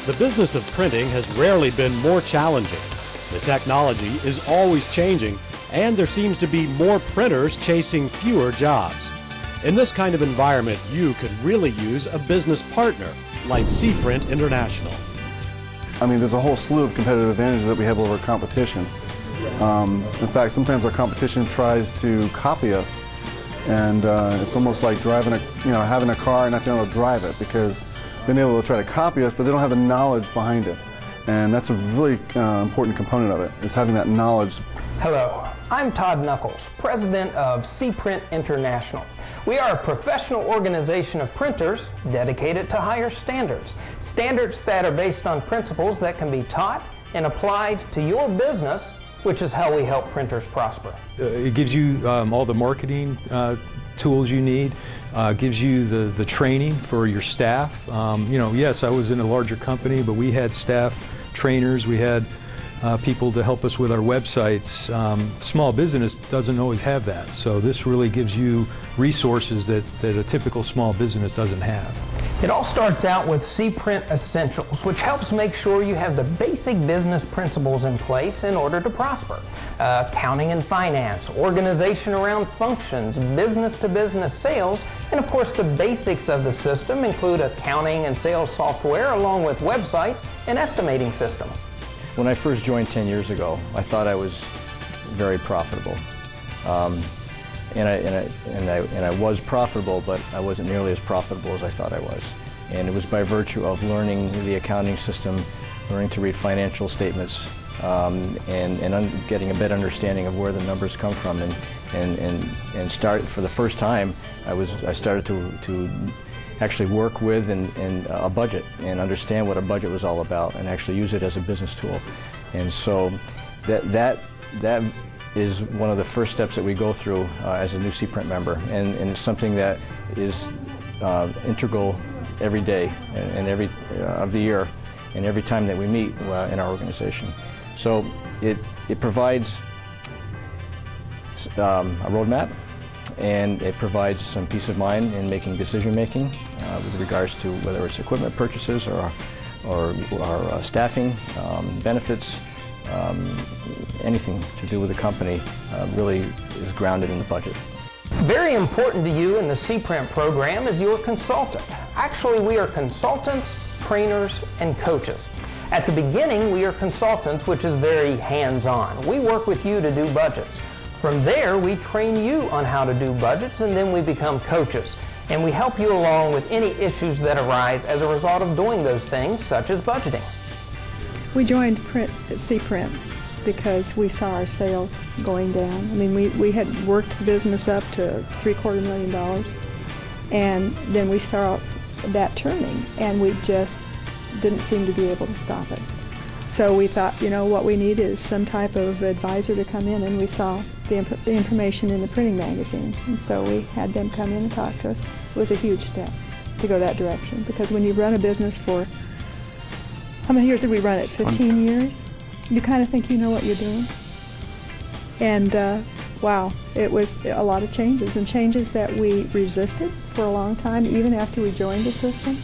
The business of printing has rarely been more challenging. The technology is always changing, and there seems to be more printers chasing fewer jobs. In this kind of environment, you could really use a business partner like CPrint International. I mean, there's a whole slew of competitive advantages that we have over competition. In fact, sometimes our competition tries to copy us, and it's almost like driving having a car and not being able to drive it, because they've been able to try to copy us, but they don't have the knowledge behind it. And that's a really important component of it, is having that knowledge. Hello, I'm Todd Knuckles, president of CPrint International. We are a professional organization of printers dedicated to higher standards. Standards that are based on principles that can be taught and applied to your business, which is how we help printers prosper. It gives you all the marketing tools you need, gives you the training for your staff. Yes, I was in a larger company, but we had staff trainers, we had people to help us with our websites. Small business doesn't always have that, so this really gives you resources that a typical small business doesn't have. It all starts out with CPrint Essentials, which helps make sure you have the basic business principles in place in order to prosper. Accounting and finance, organization around functions, business-to-business sales, and of course the basics of the system include accounting and sales software along with websites and estimating systems. When I first joined 10 years ago, I thought I was very profitable. And I was profitable, but I wasn't nearly as profitable as I thought I was. And it was by virtue of learning the accounting system, learning to read financial statements, and getting a better understanding of where the numbers come from. And start for the first time, I started to actually work with a budget and understand what a budget was all about, and actually use it as a business tool. And so that is one of the first steps that we go through as a new CPrint member, and it's something that is integral every day and every of the year and every time that we meet in our organization. So it provides a roadmap, and it provides some peace of mind in making decision making with regards to whether it's equipment purchases or staffing, benefits. Anything to do with the company really is grounded in the budget. Very important to you in the CPrint program is your consultant. Actually, we are consultants, trainers, and coaches. At the beginning, we are consultants, which is very hands-on. We work with you to do budgets. From there, we train you on how to do budgets, and then we become coaches. And we help you along with any issues that arise as a result of doing those things, such as budgeting. We joined CPrint because we saw our sales going down. I mean, we had worked the business up to $750,000, and then we saw that turning, and we just didn't seem to be able to stop it. So we thought, what we need is some type of advisor to come in, and we saw the information in the printing magazines, and so we had them come in and talk to us. It was a huge step to go that direction, because when you run a business for, how many years did we run it? 15 years? You kind of think you know what you're doing. And wow, it was a lot of changes, and changes that we resisted for a long time, even after we joined the system,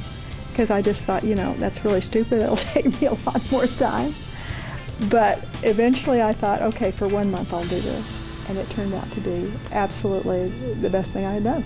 because I just thought, that's really stupid. It'll take me a lot more time. But eventually I thought, okay, for 1 month I'll do this. And it turned out to be absolutely the best thing I had done.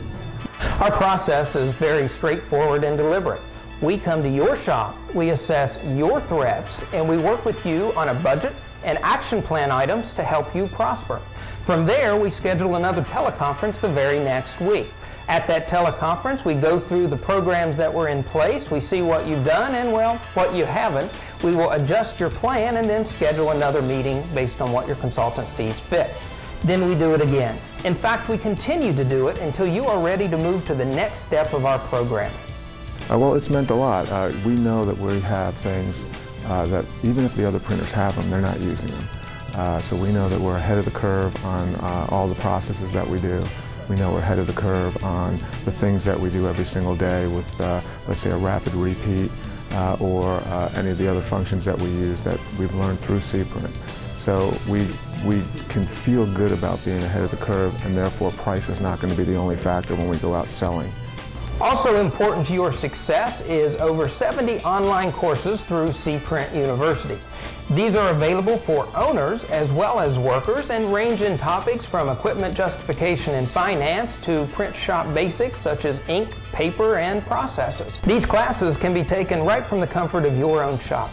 Our process is very straightforward and deliberate. We come to your shop, we assess your threats, and we work with you on a budget and action plan items to help you prosper. From there, we schedule another teleconference the very next week. At that teleconference, we go through the programs that were in place, we see what you've done and, well, what you haven't. We will adjust your plan and then schedule another meeting based on what your consultant sees fit. Then we do it again. In fact, we continue to do it until you are ready to move to the next step of our program. Well, it's meant a lot. We know that we have things that even if the other printers have them, they're not using them. So we know that we're ahead of the curve on all the processes that we do. We know we're ahead of the curve on the things that we do every single day with, let's say, a rapid repeat or any of the other functions that we use that we've learned through CPrint. So we can feel good about being ahead of the curve, and therefore price is not going to be the only factor when we go out selling. Also important to your success is over 70 online courses through CPrint University. These are available for owners as well as workers and range in topics from equipment justification and finance to print shop basics such as ink, paper, and processes. These classes can be taken right from the comfort of your own shop.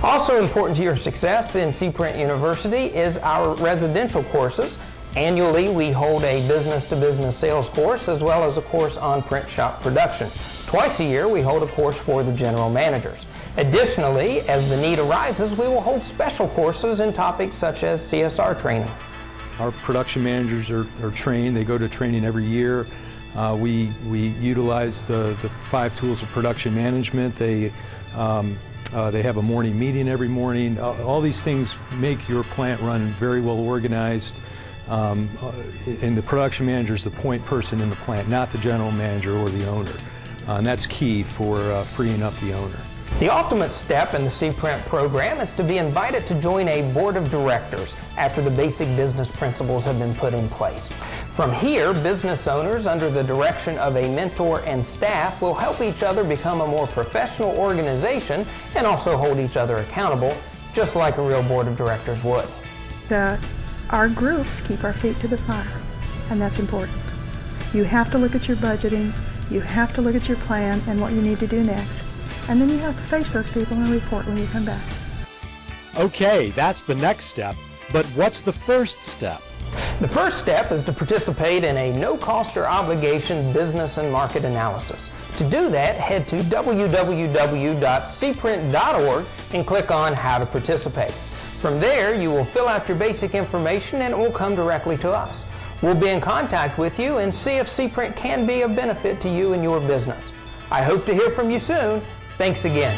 Also important to your success in CPrint University is our residential courses. Annually, we hold a business-to-business sales course as well as a course on print shop production. Twice a year, we hold a course for the general managers. Additionally, as the need arises, we will hold special courses in topics such as CSR training. Our production managers are trained. They go to training every year. We utilize the 5 tools of production management. They have a morning meeting every morning. All these things make your plant run very well organized. And the production manager is the point person in the plant, not the general manager or the owner. And that's key for freeing up the owner. The ultimate step in the CPrint program is to be invited to join a board of directors after the basic business principles have been put in place. From here, business owners, under the direction of a mentor and staff, will help each other become a more professional organization and also hold each other accountable, just like a real board of directors would. Our groups keep our feet to the fire, and that's important. You have to look at your budgeting, you have to look at your plan and what you need to do next, and then you have to face those people and report when you come back. Okay, that's the next step, but what's the first step? The first step is to participate in a no-cost or obligation business and market analysis. To do that, head to www.cprint.org and click on How to Participate. From there, you will fill out your basic information and it will come directly to us. We'll be in contact with you and see if CPrint can be of benefit to you and your business. I hope to hear from you soon. Thanks again.